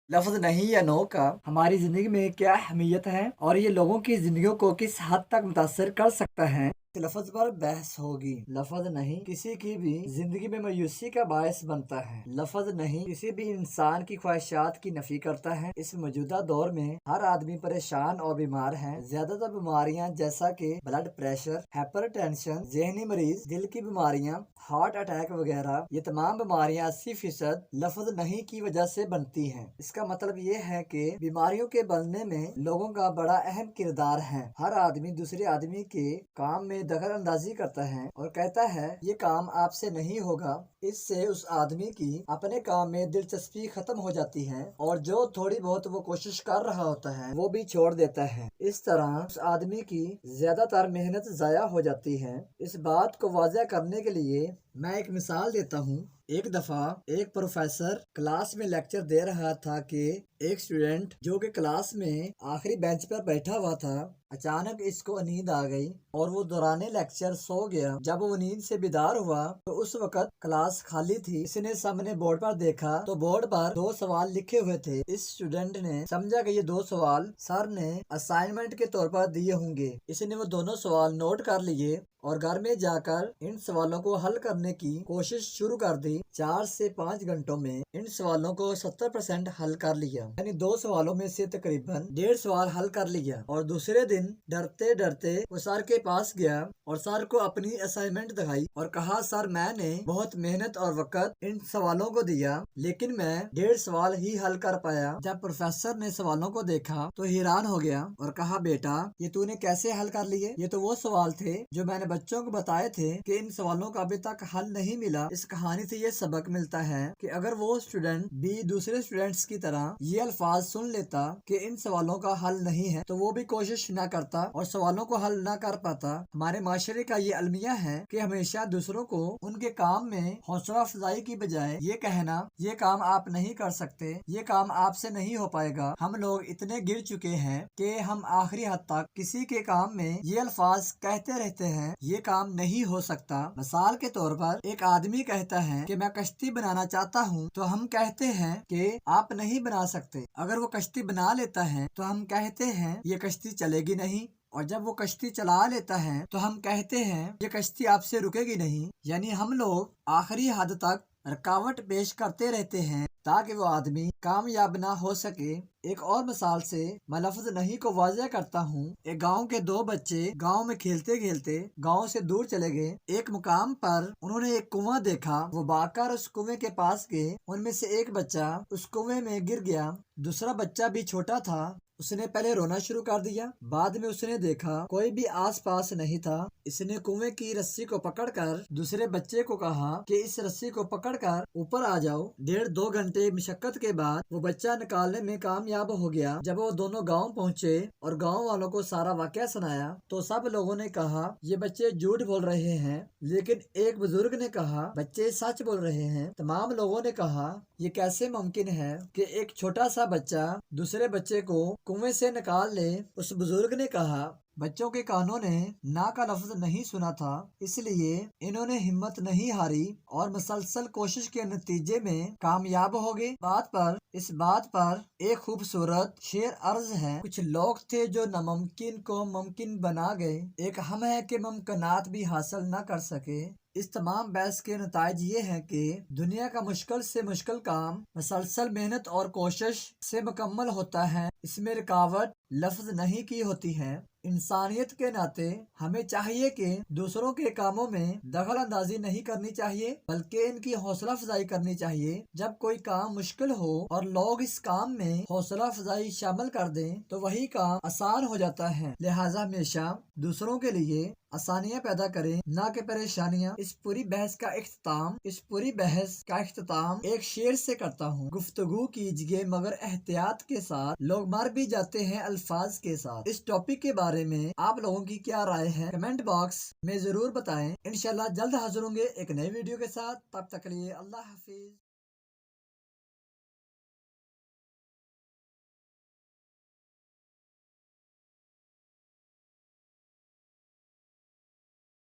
लफ्ज नहीं या नो का हमारी जिंदगी में क्या अहमियत है और ये लोगों की जिंदगियों को किस हद तक मुतासर कर सकता है। लफ्ज पर बहस होगी। लफ्ज नहीं किसी की भी जिंदगी में मायूसी का बायस बनता है। लफ्ज नहीं किसी भी इंसान की ख्वाहिशात की नफी करता है। इस मौजूदा दौर में हर आदमी परेशान और बीमार है। ज्यादातर बीमारियां जैसा कि ब्लड प्रेशर, हाइपरटेंशन, ज़हनी मरीज, दिल की बीमारियां, हार्ट अटैक वगैरह, ये तमाम बीमारियां 80% लफ्ज नहीं की वजह से बनती हैं। इसका मतलब ये है कि बीमारियों के बनने में लोगों का बड़ा अहम किरदार है। हर आदमी दूसरे आदमी के काम में दखल अंदाजी करता है और कहता है ये काम आपसे नहीं होगा। इससे उस आदमी की अपने काम में दिलचस्पी खत्म हो जाती है और जो थोड़ी बहुत वो कोशिश कर रहा होता है वो भी छोड़ देता है। इस तरह उस आदमी की ज्यादातर मेहनत जाया हो जाती है। इस बात को वाज़ह करने के लिए मैं एक मिसाल देता हूँ। एक दफा एक प्रोफेसर क्लास में लेक्चर दे रहा था कि एक स्टूडेंट जो कि क्लास में आखिरी बेंच पर बैठा हुआ था, अचानक इसको नींद आ गई और वो दौराने लेक्चर सो गया। जब वो नींद से बेदार हुआ तो उस वक्त क्लास खाली थी। इसने सामने बोर्ड पर देखा तो बोर्ड पर 2 सवाल लिखे हुए थे। इस स्टूडेंट ने समझा कि ये 2 सवाल सर ने असाइनमेंट के तौर पर दिए होंगे। इसने वो दोनों सवाल नोट कर लिए और घर में जाकर इन सवालों को हल करने की कोशिश शुरू कर दी। 4 से 5 घंटों में इन सवालों को 70% हल कर लिया, यानी 2 सवालों में से तकरीबन 1.5 सवाल हल कर लिया। और दूसरे दिन डरते डरते वो सर के पास गया और सर को अपनी असाइनमेंट दिखाई और कहा, सर मैंने बहुत मेहनत और वक्त इन सवालों को दिया लेकिन मैं 1.5 सवाल ही हल कर पाया। जब प्रोफेसर ने सवालों को देखा तो हैरान हो गया और कहा, बेटा ये तूने कैसे हल कर लिए? ये तो वो सवाल थे जो मैंने बच्चों को बताए थे कि इन सवालों का अभी तक हल नहीं मिला। इस कहानी से ये सबक मिलता है कि अगर वो स्टूडेंट भी दूसरे स्टूडेंट्स की तरह ये अल्फाज सुन लेता कि इन सवालों का हल नहीं है तो वो भी कोशिश न करता और सवालों को हल न कर पाता। हमारे माशरे का ये अलमिया है कि हमेशा दूसरों को उनके काम में हौसला अफजाई की बजाय ये कहना, ये काम आप नहीं कर सकते, ये काम आपसे नहीं हो पाएगा। हम लोग इतने गिर चुके हैं कि हम आखिरी हद तक किसी के काम में ये अल्फाज कहते रहते हैं, ये काम नहीं हो सकता। मिसाल के तौर पर एक आदमी कहता है कि मैं कश्ती बनाना चाहता हूँ तो हम कहते हैं कि आप नहीं बना सकते। अगर वो कश्ती बना लेता है तो हम कहते हैं ये कश्ती चलेगी नहीं। और जब वो कश्ती चला लेता है तो हम कहते हैं ये कश्ती आपसे रुकेगी नहीं। यानी हम लोग आखिरी हद तक रुकावट पेश करते रहते हैं ताकि वो आदमी कामयाब ना हो सके। एक और मिसाल से मैं लफ्ज नहीं को वाज़ह करता हूँ। एक गांव के 2 बच्चे गांव में खेलते खेलते गांव से दूर चले गए। एक मुकाम पर उन्होंने एक कुआं देखा। वो भागकर उस कुएं के पास गए। उनमें से एक बच्चा उस कुएं में गिर गया। दूसरा बच्चा भी छोटा था। उसने पहले रोना शुरू कर दिया। बाद में उसने देखा कोई भी आसपास नहीं था। इसने कुएं की रस्सी को पकड़कर दूसरे बच्चे को कहा कि इस रस्सी को पकड़कर ऊपर आ जाओ। 1.5-2 घंटे मशक्कत के बाद वो बच्चा निकालने में कामयाब हो गया। जब वो दोनों गांव पहुंचे और गांव वालों को सारा वाकया सुनाया तो सब लोगों ने कहा ये बच्चे झूठ बोल रहे हैं, लेकिन एक बुजुर्ग ने कहा बच्चे सच बोल रहे हैं। तमाम लोगों ने कहा ये कैसे मुमकिन है कि एक छोटा सा बच्चा दूसरे बच्चे को कुएं से निकाल ले। उस बुजुर्ग ने कहा बच्चों के कानों ने ना का लफ्ज नहीं सुना था, इसलिए इन्होंने हिम्मत नहीं हारी और मुसलसल कोशिश के नतीजे में कामयाब हो गए। इस बात पर एक खूबसूरत शेर अर्ज है। कुछ लोग थे जो नामुमकिन को मुमकिन बना गए, एक हम है कि मुमकिनात भी हासिल न कर सके। इस तमाम बहस के नताइज ये हैं कि दुनिया का मुश्किल से मुश्किल काम मुसलसल मेहनत और कोशिश से मुकम्मल होता है। इसमें रुकावट लफ्ज नहीं की होती है। इंसानियत के नाते हमें चाहिए कि दूसरों के कामों में दखल अंदाजी नहीं करनी चाहिए, बल्कि इनकी हौसला अफजाई करनी चाहिए। जब कोई काम मुश्किल हो और लोग इस काम में हौसला अफजाई शामिल कर दें तो वही काम आसान हो जाता है। लिहाजा हमेशा दूसरों के लिए आसानियाँ पैदा करें, ना कि परेशानियाँ। इस पूरी बहस का इख्तिताम एक शेर से करता हूँ। गुफ्तगू कीजिए मगर एहतियात के साथ, लोग मर भी जाते हैं अल्फाज के साथ। इस टॉपिक के बारे में आप लोगों की क्या राय है कमेंट बॉक्स में जरूर बताएं। इंशाल्लाह जल्द हाजिर होंगे एक नई वीडियो के साथ। तब तक के लिए अल्लाह हाफिज।